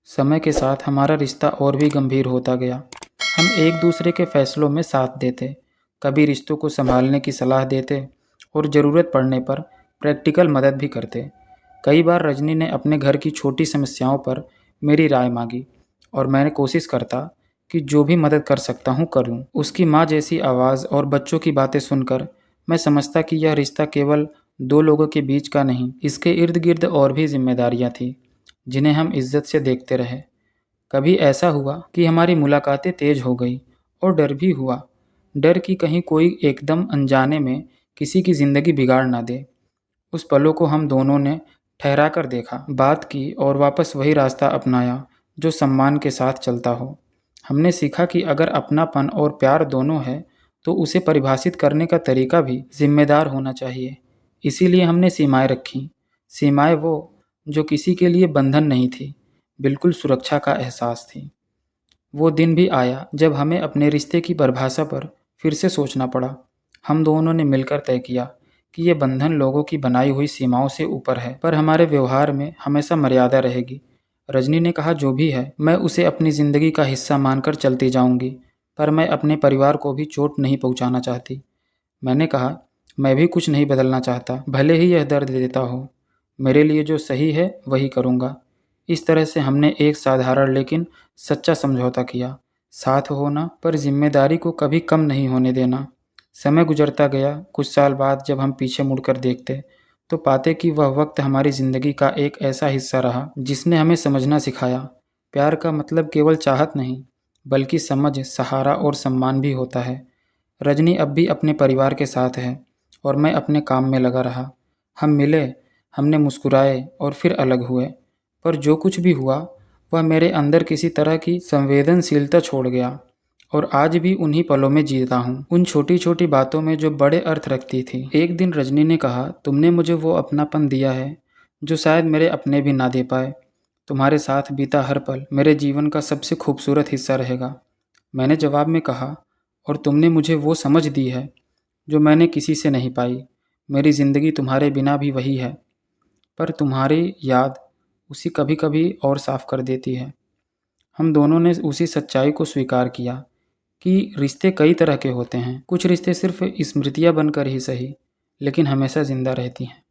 समय के साथ हमारा रिश्ता और भी गंभीर होता गया। हम एक दूसरे के फैसलों में साथ देते, कभी रिश्तों को संभालने की सलाह देते और ज़रूरत पड़ने पर प्रैक्टिकल मदद भी करते। कई बार रजनी ने अपने घर की छोटी समस्याओं पर मेरी राय मांगी और मैंने कोशिश करता कि जो भी मदद कर सकता हूँ करूँ। उसकी माँ जैसी आवाज़ और बच्चों की बातें सुनकर मैं समझता कि यह रिश्ता केवल दो लोगों के बीच का नहीं, इसके इर्द गिर्द और भी जिम्मेदारियाँ थीं जिन्हें हम इज्जत से देखते रहे। कभी ऐसा हुआ कि हमारी मुलाकातें तेज हो गई और डर भी हुआ, डर कि कहीं कोई एकदम अनजाने में किसी की ज़िंदगी बिगाड़ ना दे। उस पलों को हम दोनों ने ठहरा कर देखा, बात की और वापस वही रास्ता अपनाया जो सम्मान के साथ चलता हो। हमने सीखा कि अगर अपनापन और प्यार दोनों है तो उसे परिभाषित करने का तरीका भी जिम्मेदार होना चाहिए। इसीलिए हमने सीमाएं रखी, सीमाएं वो जो किसी के लिए बंधन नहीं थी, बिल्कुल सुरक्षा का एहसास थी। वो दिन भी आया जब हमें अपने रिश्ते की परिभाषा पर फिर से सोचना पड़ा। हम दोनों ने मिलकर तय किया कि ये बंधन लोगों की बनाई हुई सीमाओं से ऊपर है, पर हमारे व्यवहार में हमेशा मर्यादा रहेगी। रजनी ने कहा जो भी है मैं उसे अपनी ज़िंदगी का हिस्सा मानकर चलती जाऊंगी, पर मैं अपने परिवार को भी चोट नहीं पहुंचाना चाहती। मैंने कहा मैं भी कुछ नहीं बदलना चाहता, भले ही यह दर्द देता हो। मेरे लिए जो सही है वही करूँगा। इस तरह से हमने एक साधारण लेकिन सच्चा समझौता किया, साथ होना पर जिम्मेदारी को कभी कम नहीं होने देना। समय गुजरता गया। कुछ साल बाद जब हम पीछे मुड़कर देखते तो पाते कि वह वक्त हमारी ज़िंदगी का एक ऐसा हिस्सा रहा जिसने हमें समझना सिखाया। प्यार का मतलब केवल चाहत नहीं, बल्कि समझ, सहारा और सम्मान भी होता है। रजनी अब भी अपने परिवार के साथ है और मैं अपने काम में लगा रहा। हम मिले, हमने मुस्कुराए और फिर अलग हुए, पर जो कुछ भी हुआ वह मेरे अंदर किसी तरह की संवेदनशीलता छोड़ गया और आज भी उन्हीं पलों में जीता हूँ, उन छोटी छोटी बातों में जो बड़े अर्थ रखती थी। एक दिन रजनी ने कहा तुमने मुझे वो अपनापन दिया है जो शायद मेरे अपने भी ना दे पाए। तुम्हारे साथ बीता हर पल मेरे जीवन का सबसे खूबसूरत हिस्सा रहेगा। मैंने जवाब में कहा और तुमने मुझे वो समझ दी है जो मैंने किसी से नहीं पाई। मेरी ज़िंदगी तुम्हारे बिना भी वही है, पर तुम्हारी याद उसी कभी कभी और साफ कर देती है। हम दोनों ने उसी सच्चाई को स्वीकार किया कि रिश्ते कई तरह के होते हैं। कुछ रिश्ते सिर्फ स्मृतियाँ बनकर ही सही, लेकिन हमेशा ज़िंदा रहती हैं।